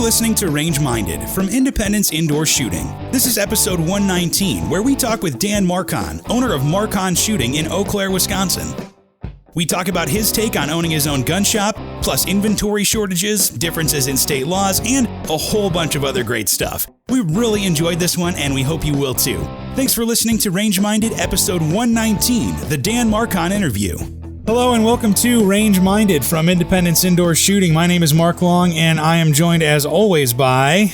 listening to Range Minded from Independence Indoor Shooting. This is episode 119, where we talk with Dan Marcon, owner of Marc-On Shooting in Eau Claire, Wisconsin. We talk about his take on owning his own gun shop, plus inventory shortages, differences in state laws, and a whole bunch of other great stuff. We really enjoyed this one, and we hope you will too. Thanks for listening to Range Minded, episode 119, the Dan Marcon Interview. Hello and welcome to Range Minded from Independence Indoor Shooting. My name is Mark Long, and I am joined as always by...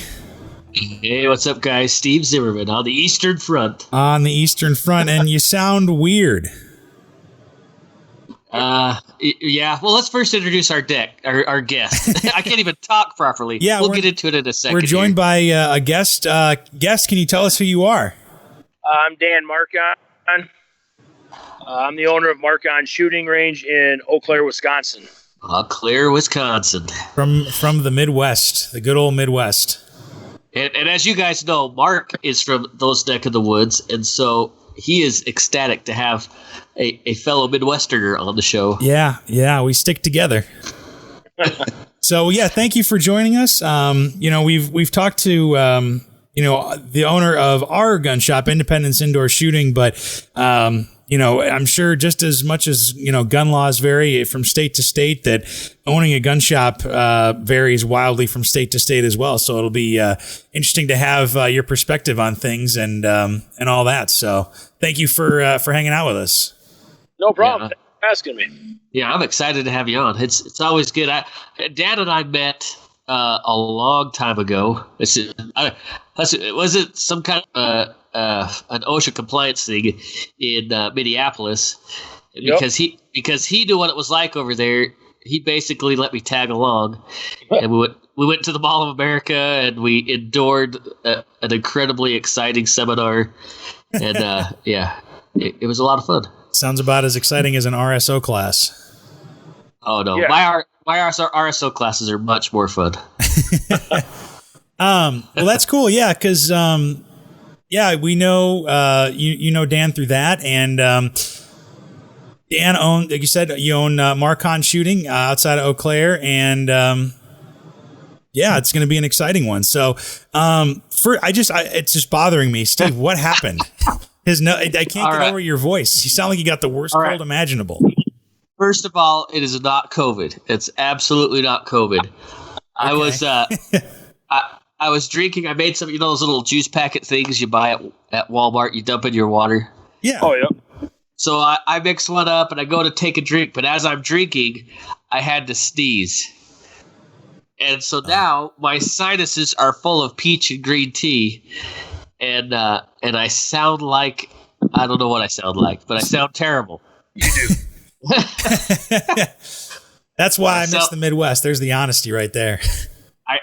Hey, what's up, guys? Steve Zimmerman on the Eastern Front. On the Eastern Front, and you sound weird. Yeah. Well, let's first introduce our guest. I can't even talk properly. Yeah, we'll get into it in a second. We're joined by a guest. Guest, can you tell us who you are? I'm Dan Marcon. I'm the owner of Marc-On Shooting Range in Eau Claire, Wisconsin. Eau Claire, Wisconsin. From the Midwest, the good old Midwest. And as you guys know, Mark is from those neck of the woods, and so he is ecstatic to have a fellow Midwesterner on the show. Yeah, we stick together. So yeah, thank you for joining us. We've talked to the owner of our gun shop, Independence Indoor Shooting, but I'm sure just as much as gun laws vary from state to state, that owning a gun shop varies wildly from state to state as well. So it'll be interesting to have your perspective on things and all that. So thank you for hanging out with us. No problem. Thanks for asking me. Yeah, I'm excited to have you on. It's always good. Dan and I met a long time ago. Was it some kind of an OSHA compliance thing in Minneapolis? Because he knew what it was like over there. He basically let me tag along, and we went to the Mall of America and we endured an incredibly exciting seminar, and it was a lot of fun. Sounds about as exciting as an RSO class. Oh no, yeah. my RSO classes are much more fun. Well, that's cool. Yeah, because we know you know Dan through that, and Dan owned, like you said, you own Marc-On Shooting outside of Eau Claire, and it's going to be an exciting one. So it's just bothering me, Steve. What happened? I can't get over your voice. You sound like you got the worst cold imaginable. First of all, it is not COVID. It's absolutely not COVID. Okay. I was drinking. I made some, those little juice packet things you buy at Walmart. You dump in your water. Yeah. Oh, yeah. So I mix one up and I go to take a drink. But as I'm drinking, I had to sneeze. And so now my sinuses are full of peach and green tea. And I sound like, I don't know what I sound like, but I sound terrible. You do. That's why I miss the Midwest. There's the honesty right there.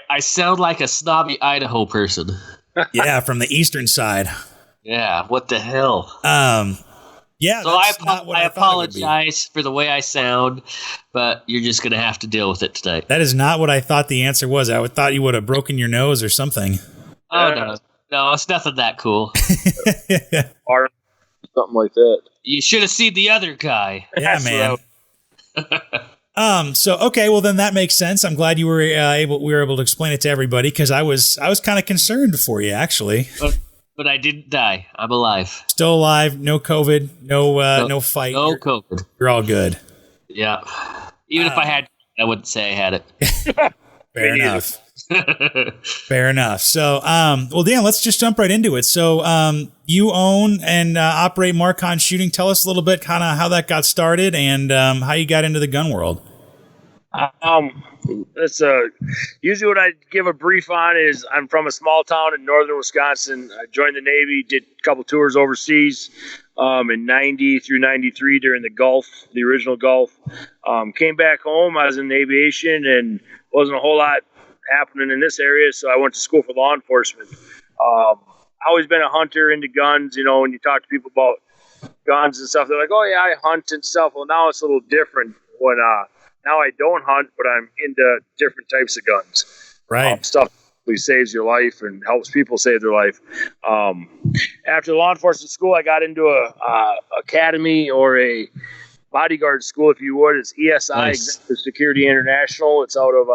I sound like a snobby Idaho person. Yeah, from the eastern side. Yeah, what the hell? So I apologize for the way I sound, but you're just going to have to deal with it tonight. That is not what I thought the answer was. I thought you would have broken your nose or something. Oh, no, it's nothing that cool. Or something like that. You should have seen the other guy. Yeah, man. Well, then that makes sense. I'm glad you were able to explain it to everybody, because I was kind of concerned for you, actually. But I didn't die. I'm alive. Still alive. No COVID. No fight. No COVID. You're all good. Yeah. Even if I had, I wouldn't say I had it. Fair enough. Fair enough. So, Dan, let's just jump right into it. So, you own and operate Marc-On Shooting. Tell us a little bit kind of how that got started and how you got into the gun world. That's usually what I give a brief on is I'm from a small town in northern Wisconsin. I joined the Navy, did a couple tours overseas in 90 through 93 during the Gulf, the original Gulf. Came back home. I was in aviation and wasn't a whole lot happening in this area, so I went to school for law enforcement. Always been a hunter, into guns. When you talk to people about guns and stuff, they're like, "Oh yeah, I hunt and stuff." Well, now it's a little different. When now I don't hunt, but I'm into different types of guns. Right. Stuff that saves your life and helps people save their life. After law enforcement school, I got into a academy or a bodyguard school, if you would. It's ESI, Nice. Executive Security International. It's out of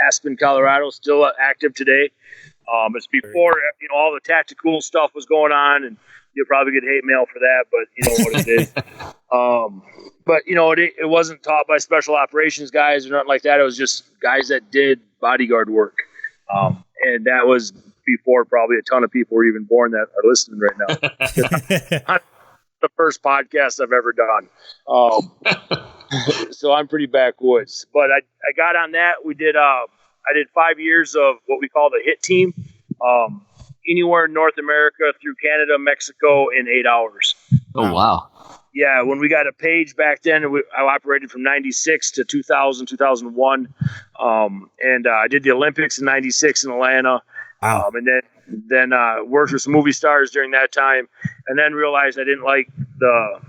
Aspen, Colorado, still active today. It's before all the tactical stuff was going on, and you'll probably get hate mail for that, but you know what it is. But it wasn't taught by special operations guys or nothing like that. It was just guys that did bodyguard work, and that was before probably a ton of people were even born that are listening right now. I'm the first podcast I've ever done, so I'm pretty backwoods. But I got on that. We did. I did 5 years of what we call the HIT team, anywhere in North America through Canada, Mexico in 8 hours. Oh, wow. Yeah, when we got a page back then, I operated from 96 to 2000, 2001. And I did the Olympics in 96 in Atlanta. Wow. And then worked with some movie stars during that time. And then realized I didn't like the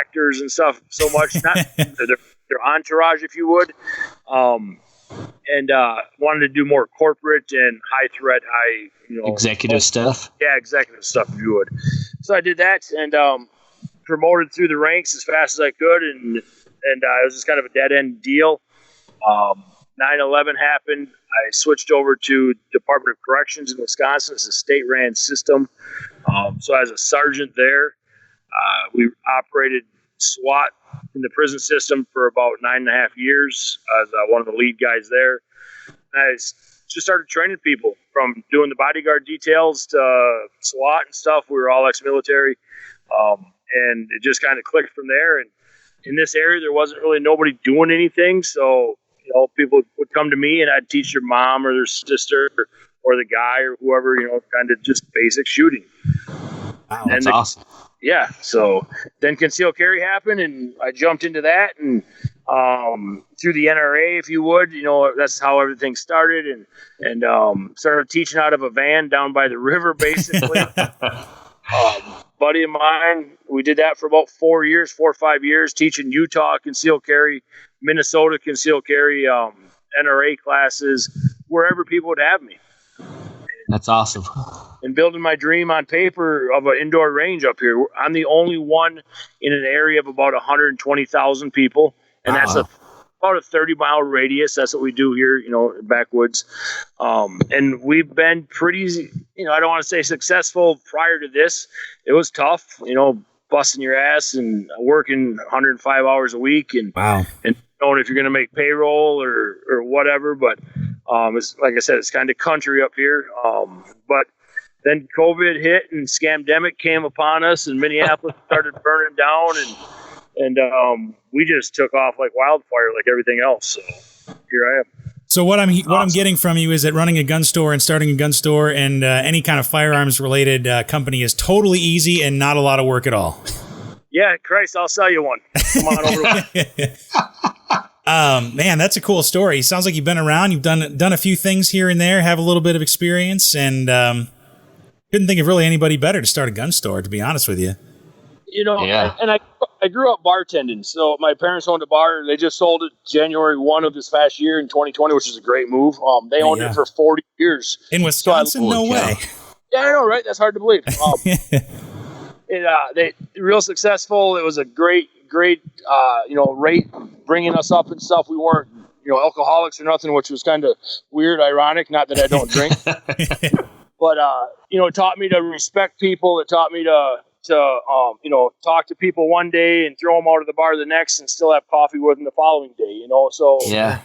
actors and stuff so much, not their entourage, if you would. And wanted to do more corporate and high threat, executive stuff. Yeah, executive stuff, if you would. So I did that and promoted through the ranks as fast as I could, and it was just kind of a dead end deal. 9/11 happened. I switched over to Department of Corrections in Wisconsin. It's a state-ran system. So as a sergeant there, we operated SWAT in the prison system for about 9.5 years as one of the lead guys there. And I just started training people from doing the bodyguard details to SWAT and stuff. We were all ex-military. And it just kind of clicked from there. And in this area, there wasn't really nobody doing anything. So, people would come to me and I'd teach their mom or their sister or the guy or whoever, kind of just basic shooting. Wow, that's awesome. Yeah. So then concealed carry happened and I jumped into that and through the NRA, if you would, that's how everything started and started teaching out of a van down by the river, basically. Buddy of mine, we did that for about 4 or 5 years, teaching Utah concealed carry, Minnesota concealed carry, NRA classes, wherever people would have me. That's awesome. And building my dream on paper of an indoor range up here. I'm the only one in an area of about 120,000 people, and that's about a 30-mile radius. That's what we do here, backwoods. And we've been pretty, I don't want to say successful prior to this. It was tough, busting your ass and working 105 hours a week and knowing if you're going to make payroll or whatever. But it's like I said, it's kind of country up here. But then COVID hit and scamdemic came upon us and Minneapolis started burning down and we just took off like wildfire, like everything else. So here I am. So what I'm getting from you is that running a gun store and starting a gun store and any kind of firearms related company is totally easy and not a lot of work at all. Yeah, Christ, I'll sell you one. Come on over. Man, that's a cool story. Sounds like you've been around. You've done a few things here and there, have a little bit of experience, and couldn't think of really anybody better to start a gun store, to be honest with you. Yeah. And I grew up bartending. So my parents owned a bar. They just sold it January 1 of this past year in 2020, which is a great move. They owned it for 40 years. In Wisconsin? No way. Yeah, I know, right? That's hard to believe. They real successful. It was a great, rate bringing us up and stuff. We weren't, alcoholics or nothing, which was kind of weird, ironic. Not that I don't drink, but it taught me to respect people. It taught me to talk to people one day and throw them out of the bar the next and still have coffee with them the following day, So yeah.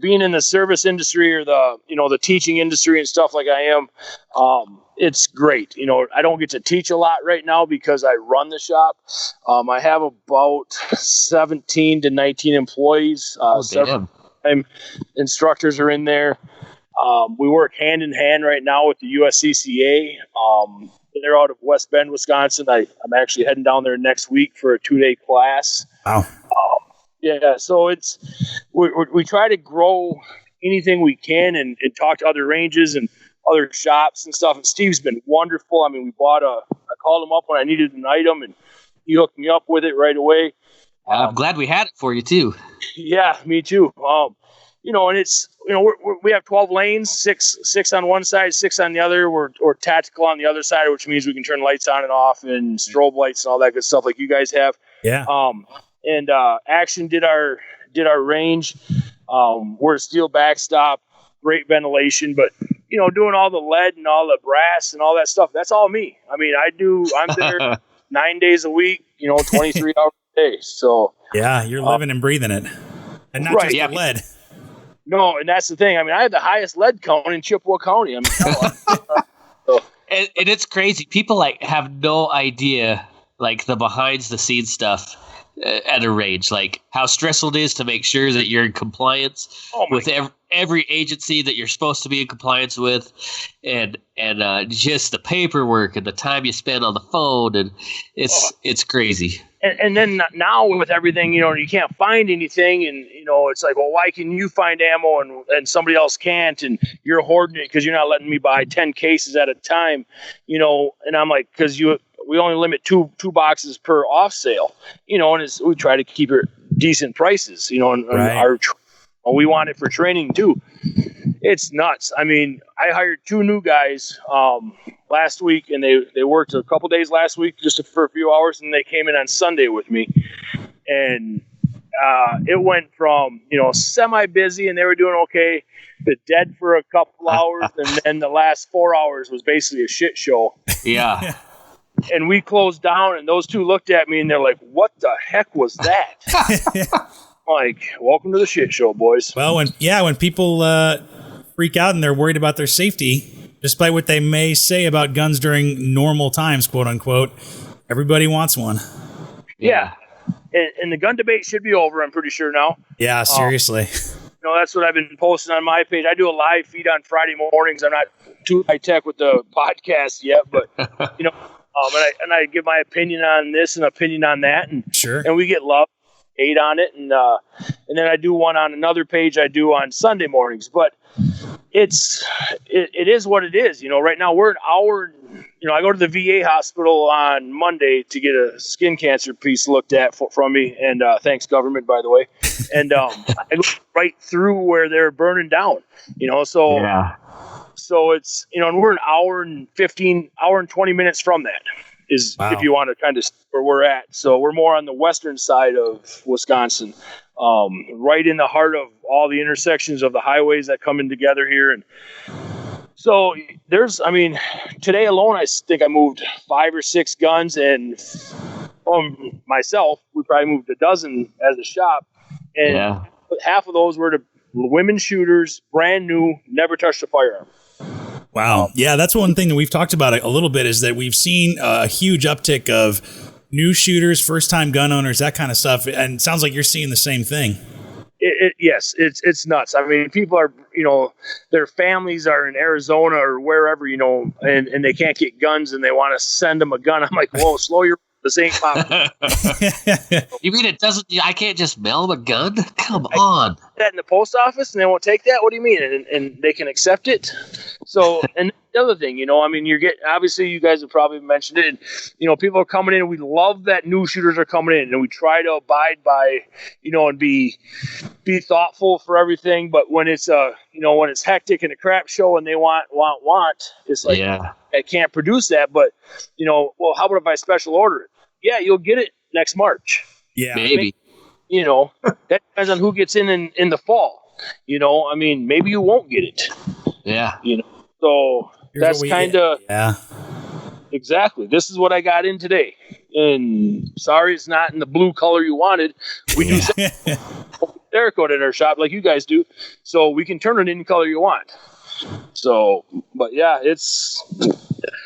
Being in the service industry or the teaching industry and stuff like I am, it's great. I don't get to teach a lot right now because I run the shop. I have about 17 to 19 employees. Several instructors are in there. We work hand in hand right now with the USCCA. They're out of West Bend, Wisconsin. I'm actually heading down there next week for a 2-day class. Wow. Yeah, so we try to grow anything we can and talk to other ranges and other shops and stuff. And Steve's been wonderful. I mean, I called him up when I needed an item, and he hooked me up with it right away. I'm glad we had it for you too. Yeah, me too. and it's, we have 12 lanes, six on one side, 6 on the other. We're tactical on the other side, which means we can turn lights on and off and strobe lights and all that good stuff like you guys have. Yeah. And Action did our range. We're a steel backstop, great ventilation, but doing all the lead and all the brass and all that stuff, that's all me. I mean, I'm there 9 days a week, 23 hours a day. So yeah, you're living and breathing it, and not just the lead. No, and that's the thing. I mean, I had the highest lead count in Chippewa County. I mean, and it's crazy. People have no idea the behind the scenes stuff at a range, like how stressful it is to make sure that you're in compliance with every agency that you're supposed to be in compliance with, and just the paperwork and the time you spend on the phone, and it's crazy. And then now with everything, you can't find anything, and it's like, well, why can you find ammo and somebody else can't, and you're hoarding it because you're not letting me buy 10 cases at a time, and I'm like, because we only limit two boxes per off sale, and we try to keep it decent prices, and we want it for training too. It's nuts. I mean, I hired 2 new guys last week, and they worked a couple days last week just for a few hours, and they came in on Sunday with me, and it went from semi busy and they were doing okay to dead for a couple hours, and then the last 4 hours was basically a shit show. Yeah. And we closed down, and those 2 looked at me, and they're like, "What the heck was that?" Like, welcome to the shit show, boys. Well, when people freak out and they're worried about their safety, despite what they may say about guns during normal times, quote unquote, everybody wants one. Yeah. And the gun debate should be over, I'm pretty sure now. Yeah, seriously. That's what I've been posting on my page. I do a live feed on Friday mornings. I'm not too high tech with the podcast yet, but and I give my opinion on this and opinion on that, and sure, and we get love, hate on it, and then I do one on another page I do on Sunday mornings. But it is what it is. Right now we're an hour. I go to the VA hospital on Monday to get a skin cancer piece looked at from me, and thanks government, by the way. And I go right through where they're burning down. So yeah. So it's and we're an hour and 20 minutes from that. If you want to kind of where we're at. So we're more on the western side of Wisconsin, right in the heart of all the intersections of the highways that come in together here. And so today alone, I think I moved 5 or 6 guns, and myself, we probably moved a dozen as a shop. And half of those were to women shooters, brand new, never touched a firearm. Wow. Yeah, that's one thing that we've talked about a little bit, is that we've seen a huge uptick of new shooters, first-time gun owners, that kind of stuff. And it sounds like you're seeing the same thing. Yes, it's nuts. I mean, people are, their families are in Arizona or wherever, and they can't get guns, and they want to send them a gun. I'm like, whoa, slow your. This ain't popular. You mean it doesn't? I can't just mail them a gun? Come on. That in the post office, and they won't take that? What do you mean? And they can accept it? So, and the other thing, obviously you guys have probably mentioned it. People are coming in, and we love that new shooters are coming in, and we try to abide by, and be thoughtful for everything. But when it's when it's hectic and a crap show, and they want, it's like, I can't produce that. But well, how about if I special order it? Yeah, you'll get it next March. Yeah, maybe. That depends on who gets in the fall. Maybe you won't get it. Yeah. So that's kind of exactly. This is what I got in today, and sorry, it's not in the blue color you wanted. We do Cerakote at our shop like you guys do, so we can turn it any color you want. So, but yeah,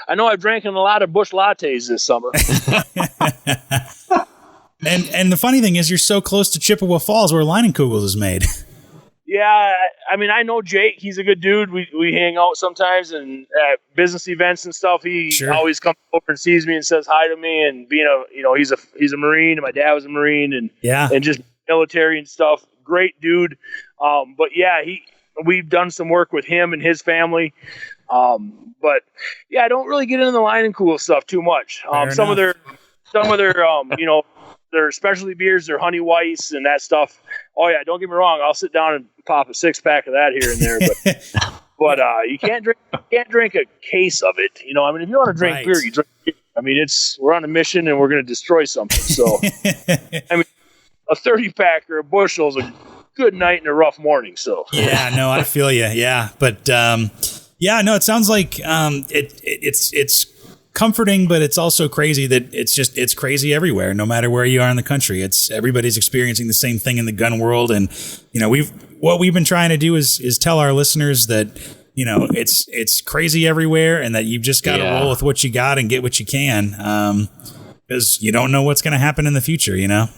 I know I've drank in a lot of Busch lattes this summer. And the funny thing is, you're so close to Chippewa Falls, where Leinenkugels is made. Yeah, I know Jake. He's a good dude. We hang out sometimes, and at business events and stuff. He always comes over and sees me and says hi to me. And being he's a Marine, and my dad was a Marine, and just military and stuff. Great dude. But yeah, we've done some work with him and his family. But yeah, I don't really get into the Leinenkugel stuff too much. Some of their their specialty beers, their Honey Weiss and that stuff. Oh yeah, don't get me wrong. I'll sit down and pop a 6-pack of that here and there, but you can't drink a case of it. You know, I mean, if you want to drink beer, you drink beer. I mean, we're on a mission and we're going to destroy something. So, I mean, a 30-pack or a bushel is a good night and a rough morning. So, yeah, no, I feel you. Yeah, but it sounds like it's comforting, but it's also crazy that it's crazy everywhere. No matter where you are in the country, everybody's experiencing the same thing in the gun world. And you know, what we've been trying to do is tell our listeners that, you know, it's crazy everywhere, and that you've just got to roll with what you got and get what you can, because you don't know what's going to happen in the future. You know.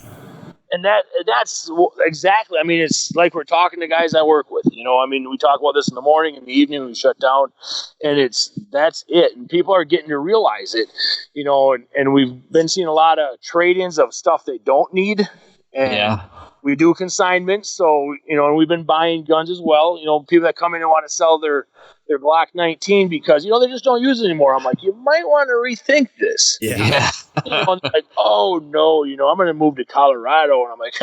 And that's exactly, I mean, it's like we're talking to guys I work with, you know, I mean, we talk about this in the morning, in the evening, we shut down, and that's it. And people are getting to realize it, you know, and we've been seeing a lot of trade-ins of stuff they don't need. And we do consignments. So, you know, and we've been buying guns as well. You know, people that come in and want to sell their Glock 19 because, you know, they just don't use it anymore. I'm like, you might want to rethink this. Yeah. You know, and they're like, oh no, you know, I'm going to move to Colorado. And I'm like,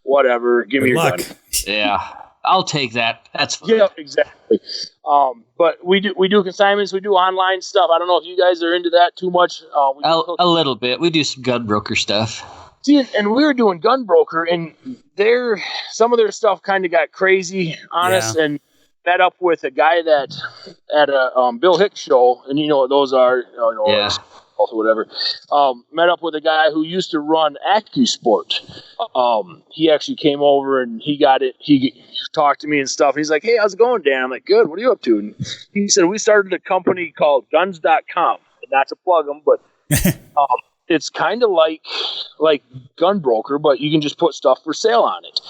whatever, give me your gun. Yeah. I'll take that. That's fine. Yeah, exactly. But we do consignments. We do online stuff. I don't know if you guys are into that too much. A little bit. We do some gun broker stuff. See, and we were doing gun broker, and some of their stuff kind of got crazy on us, and met up with a guy that at a Bill Hicks show, and you know what those are, or whatever. Met up with a guy who used to run AccuSport. He actually came over and he got it. He talked to me and stuff. And he's like, "Hey, how's it going, Dan?" I'm like, "Good. What are you up to?" And he said, "We started a company called Guns.com, and not to plug them, but it's kind of like gun broker, but you can just put stuff for sale on it,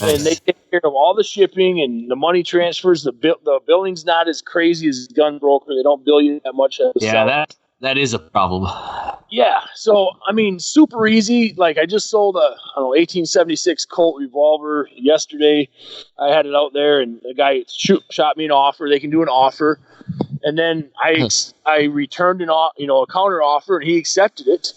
and they take care of all the shipping and the money transfers. The billing's not as crazy as gun broker. They don't bill you that much. That is a problem. Yeah. So, I mean, super easy. Like, I just sold a 1876 Colt revolver yesterday. I had it out there, and the guy shot me an offer. They can do an offer. And then I returned a counter offer, and he accepted it.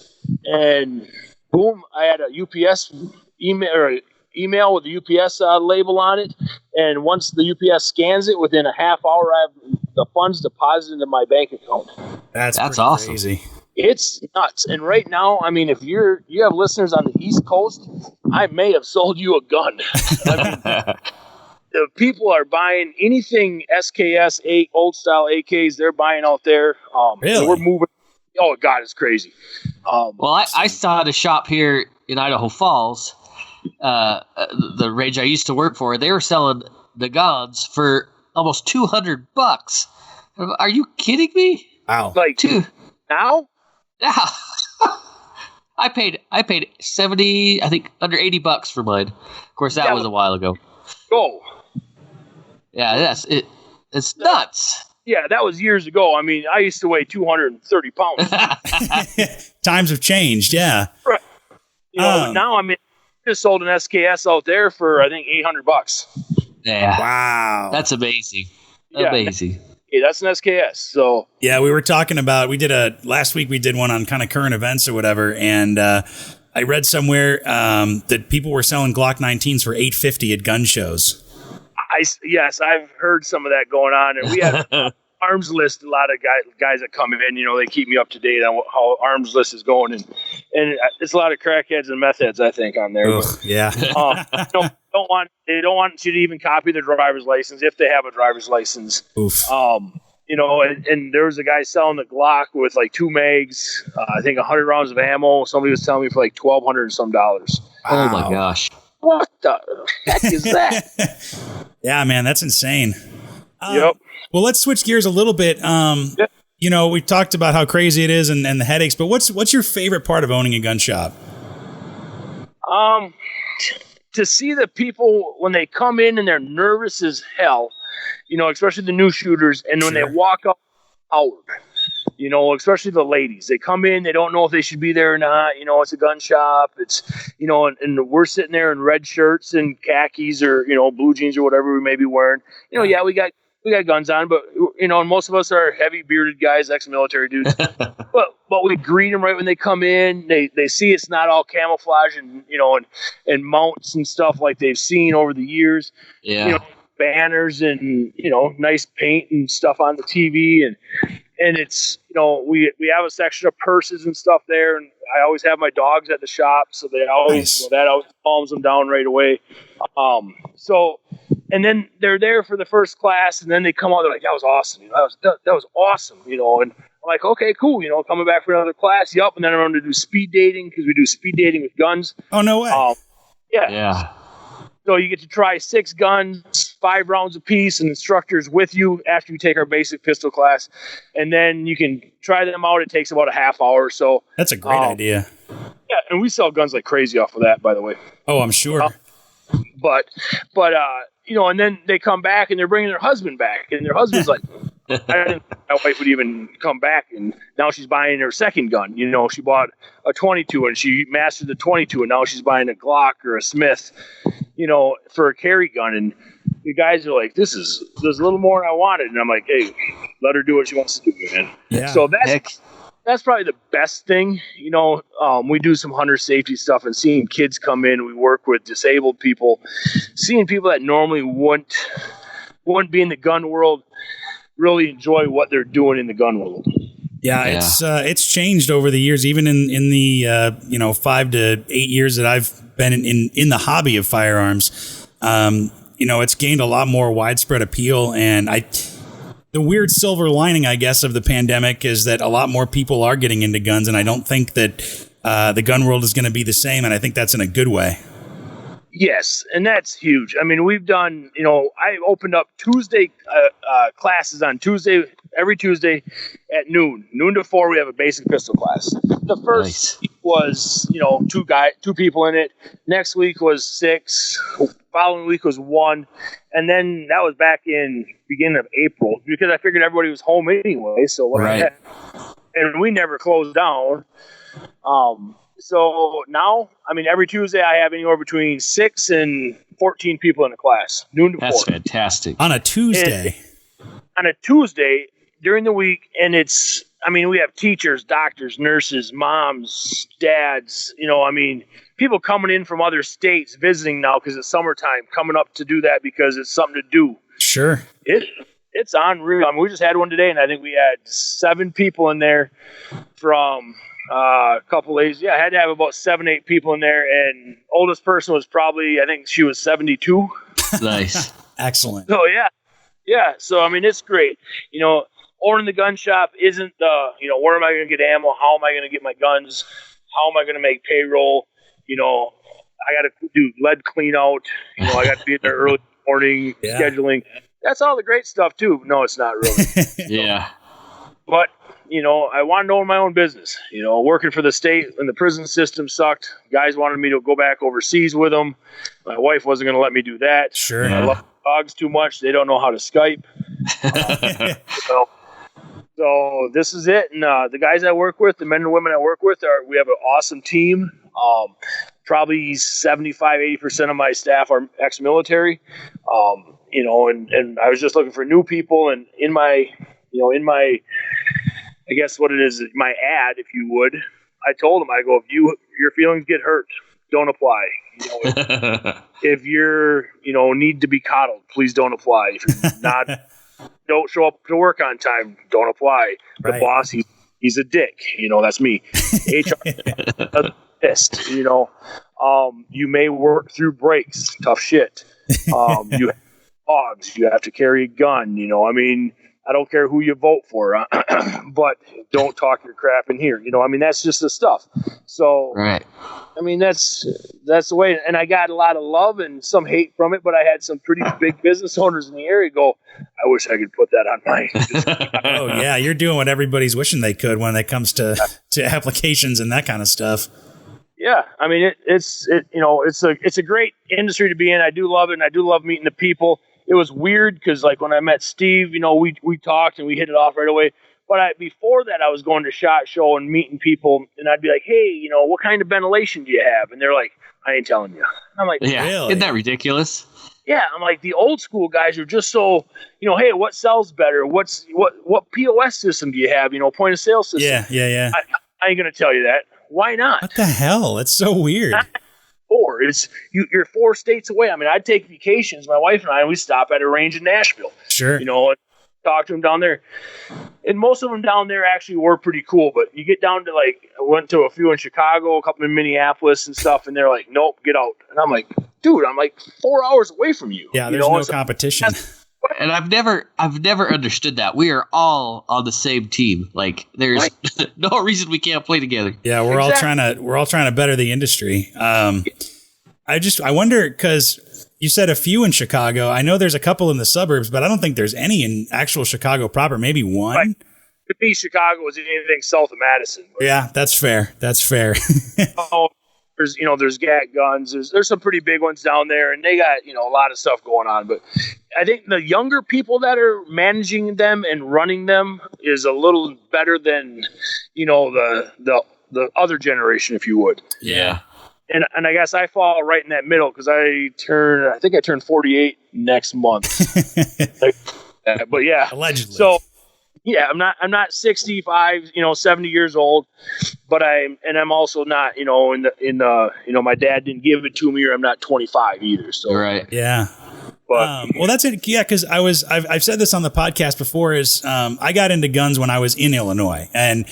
And boom, I had a UPS email with the UPS label on it. And once the UPS scans it, within a half hour, I have the funds deposited into my bank account. That's awesome. Crazy. It's nuts. And right now, I mean, if you have listeners on the East Coast, I may have sold you a gun. I mean, the people are buying anything SKS 8 old style AKs. They're buying out there. Really? We're moving. Oh God, it's crazy. Well, I saw at a shop here in Idaho Falls, the range I used to work for. They were selling the guns for almost $200. Are you kidding me? Wow. Like now? Yeah. I paid 70, I think under $80 for mine. Of course, that was a while ago. Oh. Yeah, that's it. It's nuts. Yeah, that was years ago. I mean, I used to weigh 230 pounds. Times have changed, yeah. Right. You know, now I just sold an SKS out there for, I think, $800. Yeah. Wow. That's amazing. Yeah. Amazing. Yeah, that's an SKS. So yeah, we were talking about, last week we did one on kind of current events or whatever, and I read somewhere that people were selling Glock 19s for $850 at gun shows. Yes, I've heard some of that going on, and we have Arms List. A lot of guys that come in, you know, they keep me up to date on how Arms List is going, and it's a lot of crackheads and meth heads, I think, on there. Ugh, but, yeah, they don't want you to even copy their driver's license if they have a driver's license. Oof. You know, and there was a guy selling the Glock with like 2 mags, I think 100 rounds of ammo. Somebody was telling me for like $1,200 and some dollars. Wow. Oh my gosh. What the heck is that? Yeah, man, that's insane. Yep. Well, let's switch gears a little bit. Yep. You know, we talked about how crazy it is and the headaches, but what's your favorite part of owning a gun shop? To see the people when they come in and they're nervous as hell, you know, especially the new shooters, and when they walk out, you know, especially the ladies, they come in, they don't know if they should be there or not. You know, it's a gun shop. It's, you know, and we're sitting there in red shirts and khakis or, you know, blue jeans or whatever we may be wearing. You know, yeah, we got we got guns on, but and most of us are heavy bearded guys, ex-military dudes. but we greet them right when they come in. They see it's not all camouflage and mounts and stuff like they've seen over the years. Yeah. Banners and nice paint and stuff on the TV, and it's we have a section of purses and stuff there, and I always have my dogs at the shop, so they always Nice. that always calms them down right away. So and then they're there for the first class, and then they come out, they're like, that was awesome, that was awesome, and I'm like, okay, cool, coming back for another class, yup, and then I'm going to do speed dating because we do speed dating with guns. Oh, no way. Yeah. So you get to try 6 guns, 5 rounds apiece, and instructors with you after you take our basic pistol class. And then you can try them out. It takes about a half hour or so. That's a great idea. Yeah, and we sell guns like crazy off of that, by the way. Oh, I'm sure. But and then they come back and they're bringing their husband back, and their husband's like, I didn't think my wife would even come back, and now she's buying her second gun. She bought a 22 and she mastered the 22, and now she's buying a Glock or a Smith, for a carry gun. And the guys are like, this is a little more than I wanted. And I'm like, hey, let her do what she wants to do, man. Yeah. So that's probably the best thing. We do some hunter safety stuff, and seeing kids come in, we work with disabled people, seeing people that normally wouldn't be in the gun world really enjoy what they're doing in the gun world. Yeah, it's changed over the years, even in the 5 to 8 years that I've been in the hobby of firearms. It's gained a lot more widespread appeal, and the weird silver lining, I guess, of the pandemic is that a lot more people are getting into guns, and I don't think that the gun world is going to be the same, and I think that's in a good way. Yes, and that's huge. I mean, we've done, I opened up Tuesday classes on Tuesday, every Tuesday at noon to 4. We have a basic pistol class. The first week was, 2 people in it. Next week was 6. Following week was 1. And then that was back in beginning of April because I figured everybody was home anyway. So and we never closed down. So now, every Tuesday I have anywhere between 6 and 14 people in a class, noon to 4. That's fantastic. On a Tuesday? On a Tuesday during the week, and it's, we have teachers, doctors, nurses, moms, dads, people coming in from other states visiting now because it's summertime, coming up to do that because it's something to do. Sure. It's unreal. We just had one today, and I think we had 7 people in there from a couple days. Yeah, I had to have about 7, 8 people in there, and oldest person was probably, I think she was 72. Nice. Excellent. So yeah. So it's great. Ordering the gun shop isn't the where am I going to get ammo? How am I going to get my guns? How am I going to make payroll? I got to do lead clean out. I got to be in there early morning scheduling. That's all the great stuff too. No, it's not really. Yeah. But I wanted to own my own business. Working for the state and the prison system sucked. Guys wanted me to go back overseas with them. My wife wasn't going to let me do that. Sure. I love dogs too much. They don't know how to Skype. So this is it. And the guys I work with, the men and women I work with, we have an awesome team. Probably 75-80% of my staff are ex-military. And I was just looking for new people. And in my I guess what it is, my ad, if you would, I told them, I go, if your feelings get hurt, don't apply. If you're, need to be coddled, please don't apply. If you're not, don't show up to work on time, don't apply. The boss, he's a dick. That's me. HR, pissed. You may work through breaks, tough shit. You have dogs, you have to carry a gun. I don't care who you vote for, but don't talk your crap in here. That's just the stuff. So, that's the way. And I got a lot of love and some hate from it, but I had some pretty big business owners in the area go, I wish I could put that on mine. Oh yeah. You're doing what everybody's wishing they could when it comes to applications and that kind of stuff. Yeah. It's a great industry to be in. I do love it. And I do love meeting the people. It was weird because, when I met Steve, we talked and we hit it off right away. But before that, I was going to SHOT Show and meeting people, and I'd be like, hey, what kind of ventilation do you have? And they're like, I ain't telling you. I'm like, yeah, really? Isn't that ridiculous? Yeah, I'm like, the old school guys are just so, hey, what sells better? What POS system do you have? Point of sale system. Yeah. I ain't gonna tell you that. Why not? What the hell? That's so weird. Or you're 4 states away. I mean, I'd take vacations. My wife and I, we stop at a range in Nashville. Sure. And talk to them down there. And most of them down there actually were pretty cool. But you get down to I went to a few in Chicago, a couple in Minneapolis and stuff, and they're like, nope, get out. And I'm like, dude, I'm like 4 hours away from you. Yeah, there's no competition. And I've never understood that. We are all on the same team. Like, there's no reason we can't play together. Yeah, we're all trying to better the industry. I wonder, because you said a few in Chicago. I know there's a couple in the suburbs, but I don't think there's any in actual Chicago proper. Maybe one. Right. To me, Chicago is anything south of Madison. Yeah, that's fair. There's GAT guns. There's some pretty big ones down there, and they got a lot of stuff going on. But I think the younger people that are managing them and running them is a little better than the other generation, if you would. Yeah. And I guess I fall right in that middle because I think I turn 48 next month. But yeah, allegedly. So. Yeah, I'm not 65, 70 years old, but I'm also not, my dad didn't give it to me, or I'm not 25 either. So right, yeah. But well, that's it. Yeah, because I've said this on the podcast before. I got into guns when I was in Illinois, and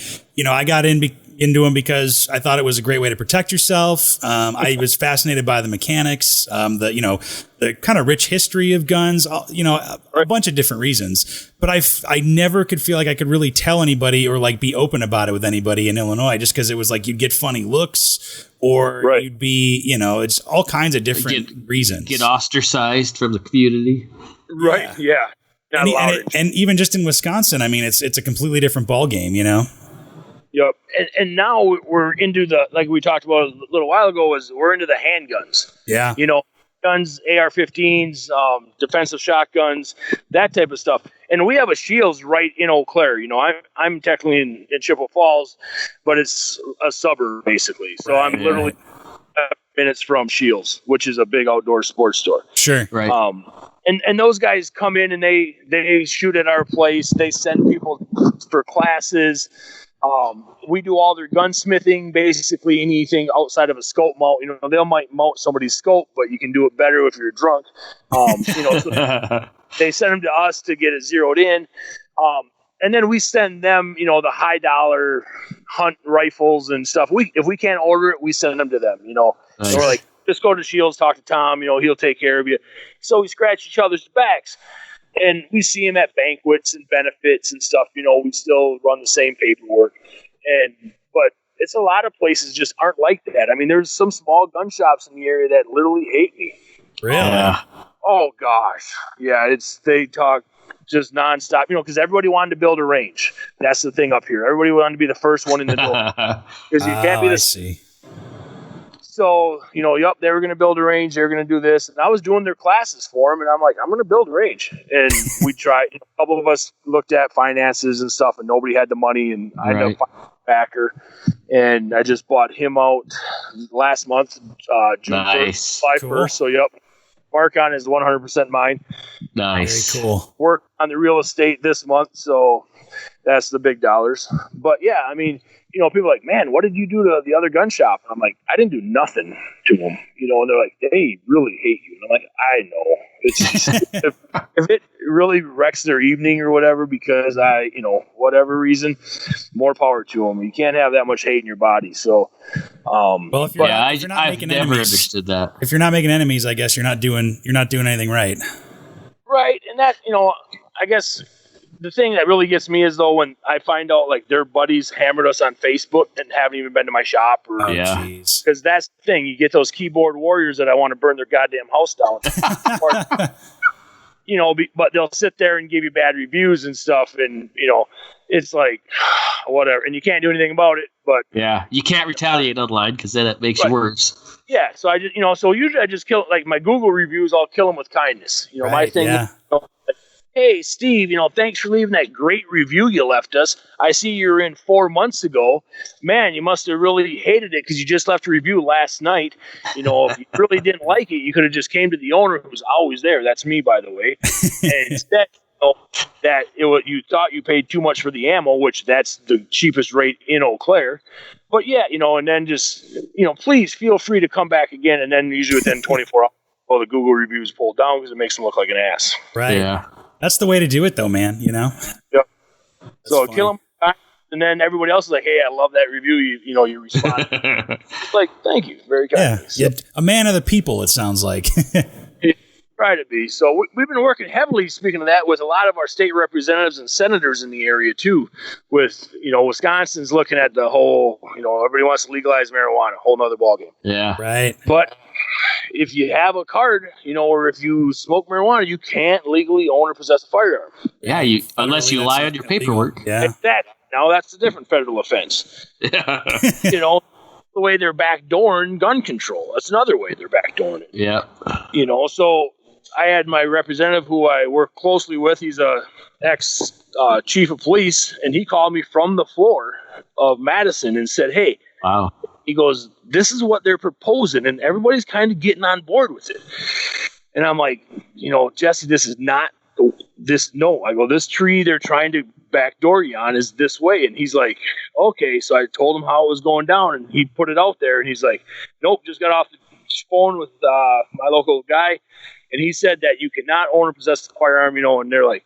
I got into them because I thought it was a great way to protect yourself. I was fascinated by the mechanics, the kind of rich history of guns, a bunch of different reasons. But I never could feel like I could really tell anybody or be open about it with anybody in Illinois, just because it was you'd get funny looks, or you'd be, it's all kinds of different reasons. Get ostracized from the community. Right. Yeah. And even just in Wisconsin, I mean, it's a completely different ball game, Yep. And now we're into like we talked about a little while ago, we're into the handguns. Yeah. Guns, AR-15s, defensive shotguns, that type of stuff. And we have a Shields right in Eau Claire. I'm technically in Chippewa Falls, but it's a suburb basically. So I'm literally 5 minutes from Shields, which is a big outdoor sports store. Sure. Right. And those guys come in and they shoot at our place. They send people for classes. We do all their gunsmithing, basically anything outside of a scope mount. They might mount somebody's scope, but you can do it better if you're drunk. So they send them to us to get it zeroed in. And then we send them, the high dollar hunt rifles and stuff. If we can't order it, we send them to them, Nice. So we're like, just go to Shields, talk to Tom, he'll take care of you. So we scratch each other's backs. And we see him at banquets and benefits and stuff. We still run the same paperwork. But it's a lot of places just aren't like that. I mean, there's some small gun shops in the area that literally hate me. Really? Oh gosh. Yeah, they talk just nonstop. Because everybody wanted to build a range. That's the thing up here. Everybody wanted to be the first one in the door. Because you can't be the. I see. So, they were going to build a range. They were going to do this. And I was doing their classes for them. And I'm like, I'm going to build a range. And we tried. A couple of us looked at finances and stuff, and nobody had the money. And I ended up finding a backer. And I just bought him out last month, June 1st, July 1st. So, Marc-On is 100% mine. Nice. Very cool. Work on the real estate this month. So that's the big dollars. But, yeah, I mean, people are like, man, what did you do to the other gun shop? And I'm like, I didn't do nothing to them. And they're like, they really hate you. And I'm like, I know. It's if it really wrecks their evening or whatever because whatever reason, more power to them. You can't have that much hate in your body. So, well, if you're not I've never understood that. If you're not making enemies, I guess you're not doing anything right. Right. And that, I guess the thing that really gets me is, though, when I find out, their buddies hammered us on Facebook and haven't even been to my shop. Because that's the thing. You get those keyboard warriors that I want to burn their goddamn house down. But they'll sit there and give you bad reviews and stuff. And, it's like, whatever. And you can't do anything about it. But yeah, you can't retaliate online because then it makes you worse. Yeah. So I just, so usually I just kill, my Google reviews, I'll kill them with kindness. My thing is, hey, Steve, thanks for leaving that great review you left us. I see you're in 4 months ago. Man, you must have really hated it because you just left a review last night. If you really didn't like it, you could have just came to the owner who's always there. That's me, by the way. And said that you thought you paid too much for the ammo, which that's the cheapest rate in Eau Claire. But yeah, and then just, please feel free to come back again. And then usually within 24 hours, all the Google reviews pulled down because it makes them look like an ass. Right. Yeah. That's the way to do it, though, man. Yep. So kill them, and then everybody else is like, "Hey, I love that review." You respond. It's like, thank you, very kind. Yeah, a man of the people. It sounds like. Try to be. So we've been working heavily, speaking of that, with a lot of our state representatives and senators in the area too. With Wisconsin's looking at the whole, everybody wants to legalize marijuana, a whole nother ballgame. Yeah. Right. But if you have a card, or if you smoke marijuana, you can't legally own or possess a firearm. Yeah, unless you lie on your paperwork. Yeah. Exactly. Now that's a different federal offense. Yeah. The way they're backdooring gun control. That's another way they're backdooring it. Yeah. So I had my representative who I work closely with. He's a ex chief of police, and he called me from the floor of Madison and said, "Hey," Wow. he goes, "This is what they're proposing, and everybody's kind of getting on board with it." And I'm like, Jesse, this is not this. No, I go, this tree they're trying to backdoor you on is this way. And he's like, okay. So I told him how it was going down, and he put it out there, and he's like, nope, just got off the phone with my local guy, and he said that you cannot own or possess a firearm, and they're like,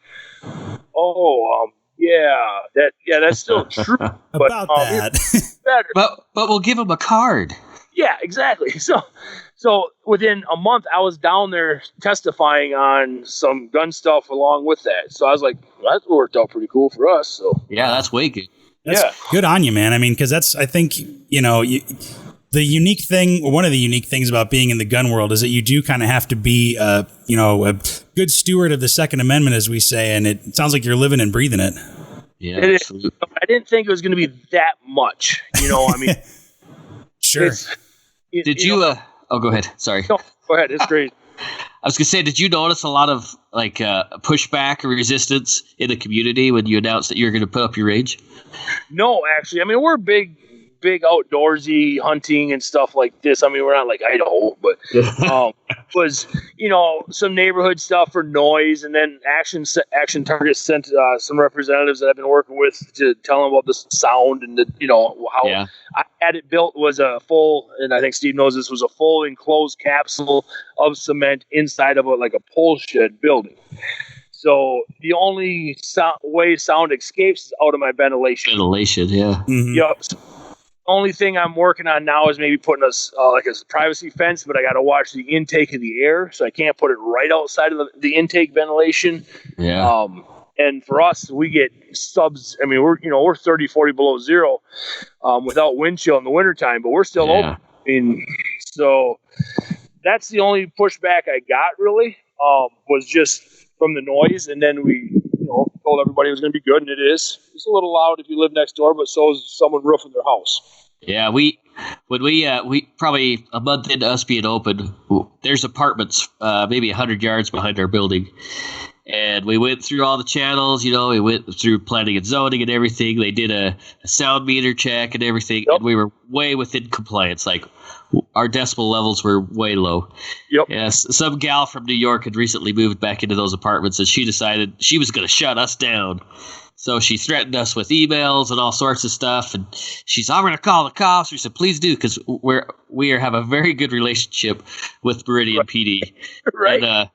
that's still true. But, About that. better. But we'll give him a card. Yeah, exactly. So within a month, I was down there testifying on some gun stuff along with that. So I was like, well, that worked out pretty cool for us. So Yeah, that's way good. That's good on you, man. I mean, because I think, the unique thing, or one of the unique things about being in the gun world is that you do kind of have to be, a good steward of the Second Amendment, as we say, and it sounds like you're living and breathing it. Yeah, absolutely. I didn't think it was going to be that much. I mean, Sure. Did you? Go ahead. Sorry. No, go ahead. It's great. I was gonna say, did you notice a lot of pushback or resistance in the community when you announced that you were going to put up your range? No, actually, I mean, we're big outdoorsy hunting and stuff like this. I mean, we're not like Idaho, but was some neighborhood stuff for noise, and then Action Target sent some representatives that I've been working with to tell them about the sound and how I had it built was a full, and I think Steve knows this, was a full enclosed capsule of cement inside of a pole shed building. So the only way sound escapes is out of my ventilation. Ventilation, yeah. Mm-hmm. Yep. So only thing I'm working on now is maybe putting a privacy fence, but I got to watch the intake of the air, so I can't put it right outside of the intake ventilation. Yeah. And for us, we get subs. I mean, we're 30, 40 below zero without wind chill in the wintertime, but we're still open. I mean, so that's the only pushback I got really was just from the noise, and then we told everybody it was going to be good, and it is. It's a little loud if you live next door, but so is someone roofing their house. Yeah, we probably a month into us being open, there's apartments maybe 100 yards behind our building, and we went through all the channels. We went through planning and zoning and everything. They did a sound meter check and everything, and we were way within compliance. Like our decibel levels were way low. Yep. Yes, some gal from New York had recently moved back into those apartments, and she decided she was going to shut us down. So she threatened us with emails and all sorts of stuff, and she's, I'm going to call the cops. We said, please do, because we have a very good relationship with Meridian PD. Right.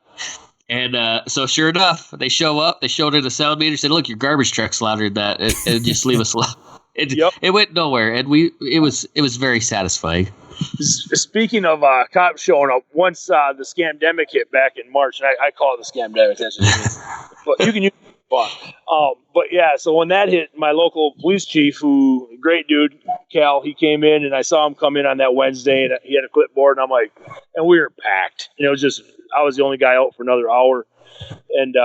And so sure enough, they show up. They showed her the sound meter. Said, "Look, your garbage truck's louder than that, and just leave us alone." It went nowhere, and it was very satisfying. Speaking of cops showing up, once the scamdemic hit back in March, and I call it the scamdemic, that's just me. But you can use it. But yeah, so when that hit, my local police chief, who great dude, Cal, he came in, and I saw him come in on that Wednesday, and he had a clipboard, and I'm like, and we were packed. And it was just, I was the only guy out for another hour. And